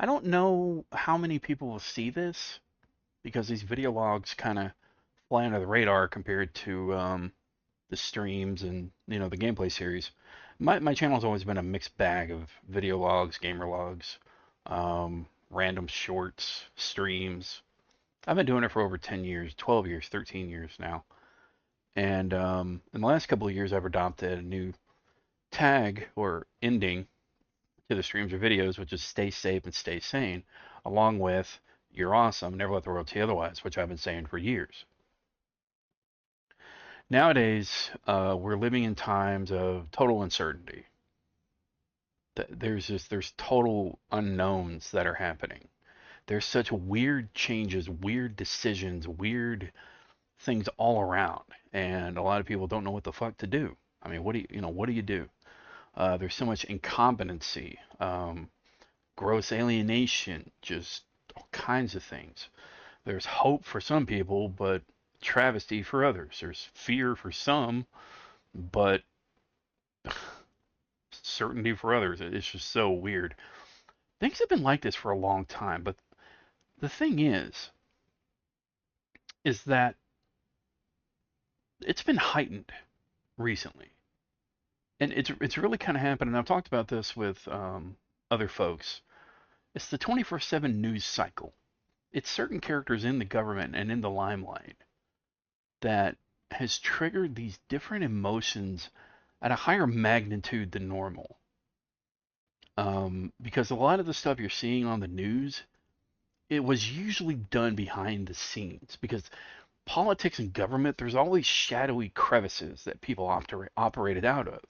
I don't know how many people will see this because these video logs kind of fly under the radar compared to the streams and the gameplay series. My channel's always been a mixed bag of video logs, gamer logs, random shorts, streams. I've been doing it for over 10 years, 12 years, 13 years now. And in the last couple of years, I've adopted a new tag or ending to the streams or videos, which is stay safe and stay sane, along with you're awesome, never let the world tell you otherwise, which I've been saying for years. Nowadays, we're living in times of total uncertainty. There's total unknowns that are happening. There's such weird changes, weird decisions, weird things all around, and a lot of people don't know what the fuck to do. I mean, what do you do? There's so much incompetency, gross alienation, just all kinds of things. There's hope for some people, but travesty for others. There's fear for some, but certainty for others. It's just so weird. Things have been like this for a long time, but the thing is that it's been heightened recently, and it's really kind of happened. And I've talked about this with other folks. It's the 24/7 news cycle. It's certain characters in the government and in the limelight that has triggered these different emotions at a higher magnitude than normal. Because a lot of the stuff you're seeing on the news, it was usually done behind the scenes. Because politics and government, there's always shadowy crevices that people operated out of.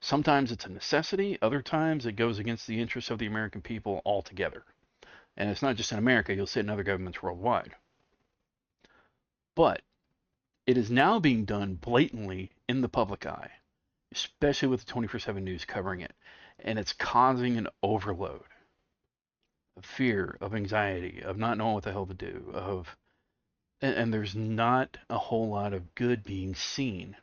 Sometimes it's a necessity, other times it goes against the interests of the American people altogether. And it's not just in America, you'll see it in other governments worldwide. But it is now being done blatantly in the public eye, especially with the 24/7 news covering it. And it's causing an overload of fear, of anxiety, of not knowing what the hell to do, and there's not a whole lot of good being seen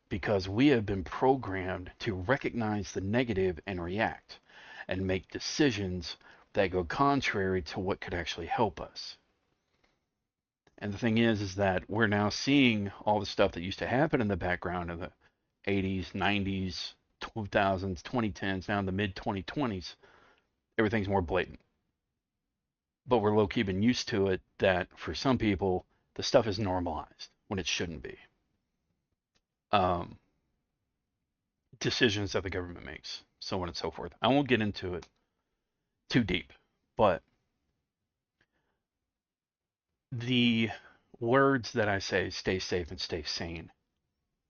because we have been programmed to recognize the negative and react and make decisions that go contrary to what could actually help us. And the thing is that we're now seeing all the stuff that used to happen in the background in the 80s, 90s, 2000s, 2010s, now in the mid 2020s. Everything's more blatant. But we're low key been used to it that for some people, the stuff is normalized when it shouldn't be. Um, Decisions that the government makes, so on and so forth. I won't get into it too deep, but the words that I say, stay safe and stay sane,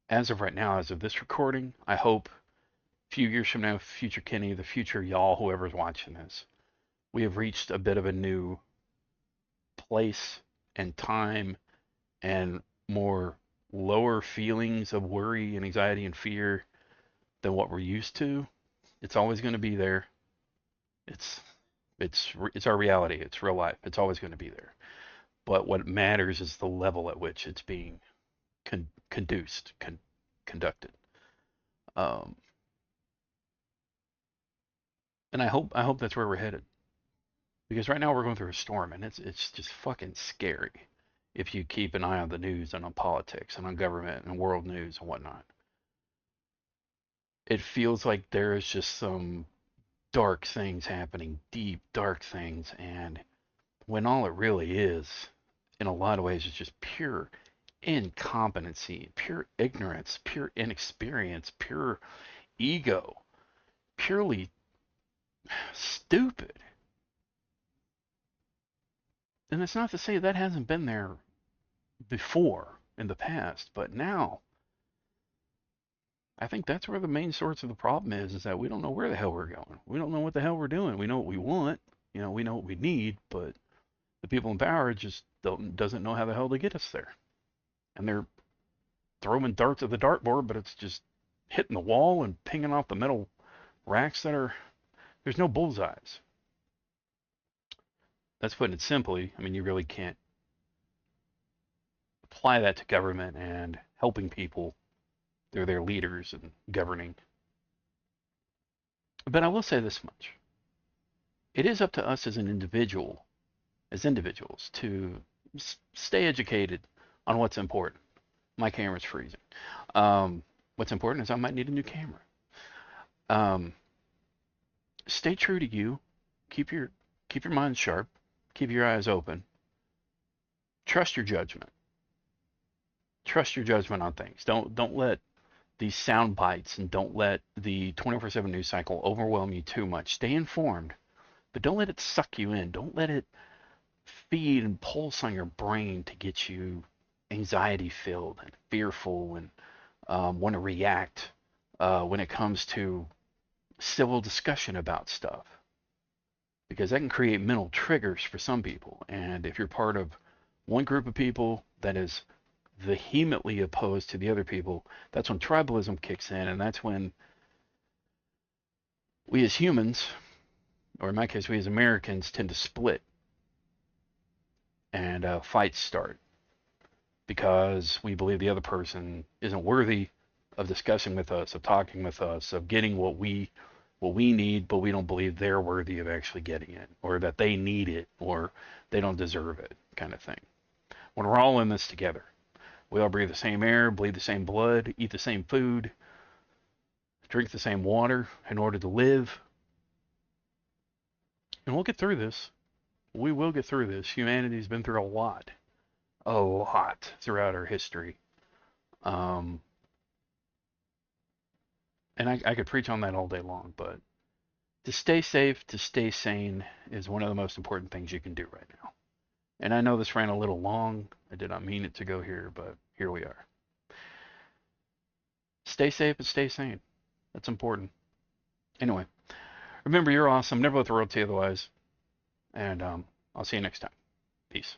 as of right now, as of this recording, I hope a few years from now, future Kenny, the future y'all, whoever's watching this, we have reached a bit of a new place and time and more lower feelings of worry and anxiety and fear than what we're used to. It's always going to be there. It's it's our reality. It's real life. It's always going to be there. But what matters is the level at which it's being conducted. Um, and I hope that's where we're headed. Because right now we're going through a storm, and it's just fucking scary if you keep an eye on the news and on politics and on government and world news and whatnot. It feels like there is just some dark things happening, deep dark things, and when all it really is, in a lot of ways, is just pure incompetency, pure ignorance, pure inexperience, pure ego, purely stupid. And it's not to say that hasn't been there before in the past, but now I think that's where the main source of the problem is that we don't know where the hell we're going. We don't know what the hell we're doing. We know what we want, we know what we need, but the people in power just doesn't know how the hell to get us there. And they're throwing darts at the dartboard, but it's just hitting the wall and pinging off the metal racks that are there's no bullseyes. That's putting it simply. I mean, you really can't apply that to government and helping people. They're their leaders and governing. But I will say this much. it is up to us as individuals, to stay educated on what's important. My camera's freezing. What's important is I might need a new camera. Um, Stay true to you. Keep your mind sharp. Keep your eyes open. Trust your judgment. Trust your judgment on things. Don't let these sound bites and don't let the 24/7 news cycle overwhelm you too much. Stay informed, but don't let it suck you in. Don't let it feed and pulse on your brain to get you anxiety filled and fearful and want to react when it comes to civil discussion about stuff, because that can create mental triggers for some people. And if you're part of one group of people that is vehemently opposed to the other people, that's when tribalism kicks in, and that's when we as humans, or in my case, we as Americans, tend to split and fights start because we believe the other person isn't worthy of discussing with us, of talking with us, of getting what we need, but we don't believe they're worthy of actually getting it, or that they need it, or they don't deserve it, kind of thing. When we're all in this together, we all breathe the same air, bleed the same blood, eat the same food, drink the same water in order to live, and we'll get through this. We will get through this. Humanity's been through a lot throughout our history. Um, and I could preach on that all day long, but to stay safe, to stay sane is one of the most important things you can do right now. And I know this ran a little long. I did not mean it to go here, but here we are. Stay safe and stay sane. That's important. Anyway, remember, you're awesome. Never let the world tell you otherwise. And I'll see you next time. Peace.